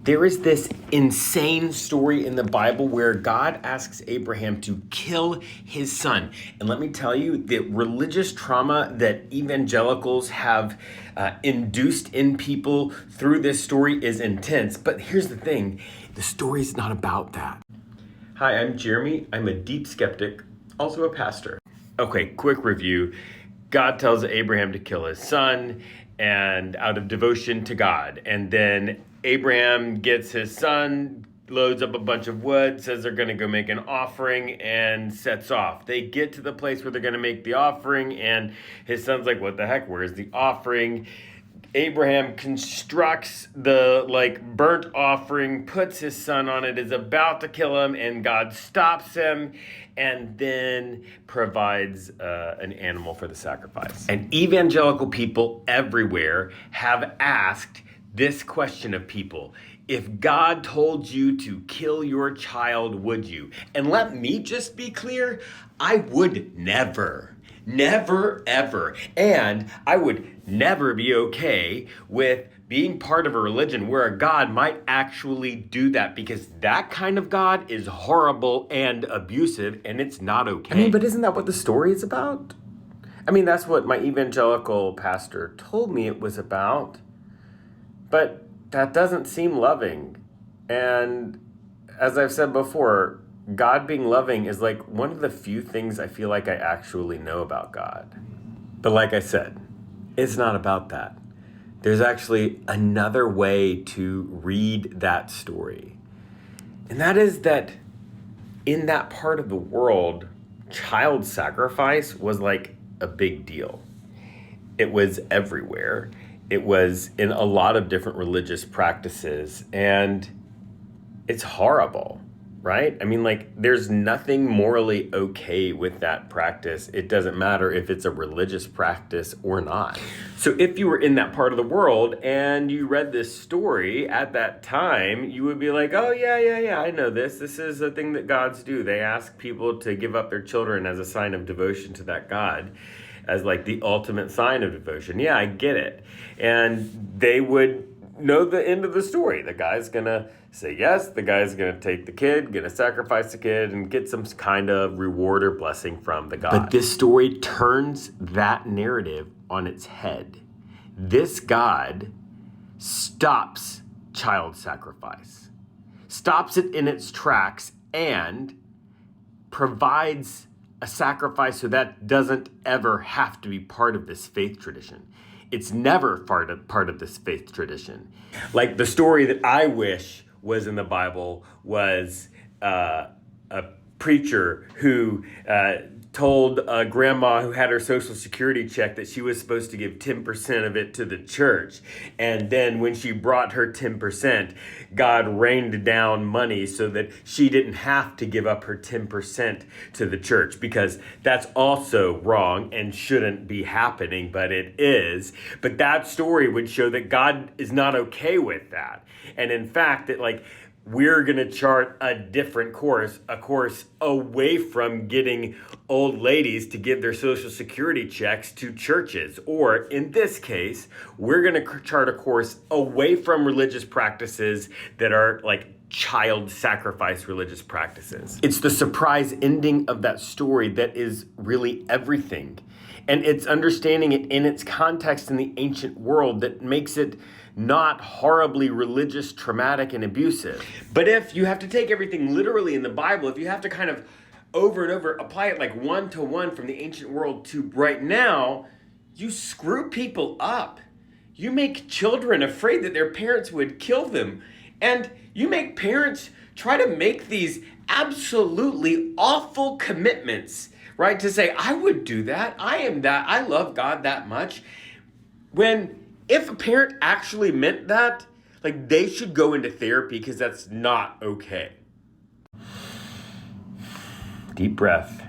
There is this insane story in the Bible where God asks Abraham to kill his son. And let me tell you, the religious trauma that evangelicals have induced in people through this story is intense. But here's the thing, the story is not about that. Hi, I'm Jeremy. I'm a deep skeptic, also a pastor. Okay, quick review. God tells Abraham to kill his son, and out of devotion to God. And then Abraham gets his son, loads up a bunch of wood, says they're going to go make an offering, and sets off. They get to the place where they're going to make the offering, and his son's like, what the heck, where's the offering? Abraham constructs the burnt offering, puts his son on it, is about to kill him, and God stops him and then provides an animal for the sacrifice. And evangelical people everywhere have asked this question of people: if God told you to kill your child, would you? And let me just be clear, I would never. Never, ever. And I would never be okay with being part of a religion where a God might actually do that, because that kind of God is horrible and abusive, and it's not okay. But isn't that what the story is about? That's what my evangelical pastor told me it was about. But that doesn't seem loving. And as I've said before, God being loving is one of the few things I feel like I actually know about God. But like I said, it's not about that. There's actually another way to read that story. And that is that in that part of the world, child sacrifice was a big deal. It was everywhere. It was in a lot of different religious practices, and it's horrible. Right? There's nothing morally okay with that practice. It doesn't matter if it's a religious practice or not. So if you were in that part of the world and you read this story at that time, you would be like, oh, yeah, I know this. This is a thing that gods do. They ask people to give up their children as a sign of devotion to that God, as the ultimate sign of devotion. Yeah, I get it. And they would know the end of the story. The guy's gonna say yes, the guy's gonna take the kid, gonna sacrifice the kid, and get some kind of reward or blessing from the God. But this story turns that narrative on its head. This God stops child sacrifice, stops it in its tracks, and provides a sacrifice so that doesn't ever have to be part of this faith tradition. It's never part of this faith tradition. The story that I wish was in the Bible was a preacher who told a grandma who had her Social Security check that she was supposed to give 10% of it to the church. And then when she brought her 10%, God rained down money so that she didn't have to give up her 10% to the church, because that's also wrong and shouldn't be happening, but it is. But that story would show that God is not okay with that. And in fact, that we're going to chart a different course, a course away from getting old ladies to give their Social Security checks to churches. Or in this case, we're going to chart a course away from religious practices that are child sacrifice religious practices. It's the surprise ending of that story that is really everything. And it's understanding it in its context in the ancient world that makes it not horribly religious, traumatic, and abusive. But if you have to take everything literally in the Bible, if you have to kind of over and over apply it one-to-one from the ancient world to right now, you screw people up. You make children afraid that their parents would kill them. And you make parents try to make these absolutely awful commitments, right? To say, I would do that. I am that. I love God that much. When if a parent actually meant that, they should go into therapy, because that's not okay. Deep breath.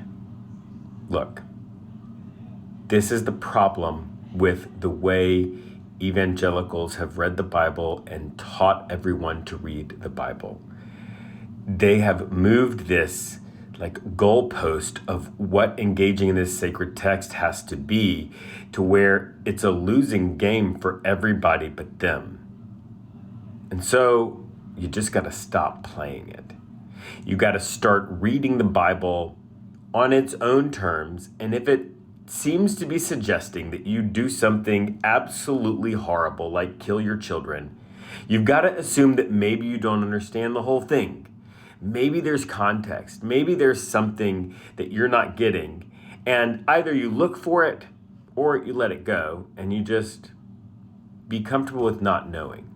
Look, this is the problem with the way evangelicals have read the Bible and taught everyone to read the Bible. They have moved this goalpost of what engaging in this sacred text has to be, to where it's a losing game for everybody but them. And so you just got to stop playing it. You got to start reading the Bible on its own terms. And if it seems to be suggesting that you do something absolutely horrible, like kill your children, you've got to assume that maybe you don't understand the whole thing. Maybe there's context. Maybe there's something that you're not getting. And either you look for it or you let it go and you just be comfortable with not knowing.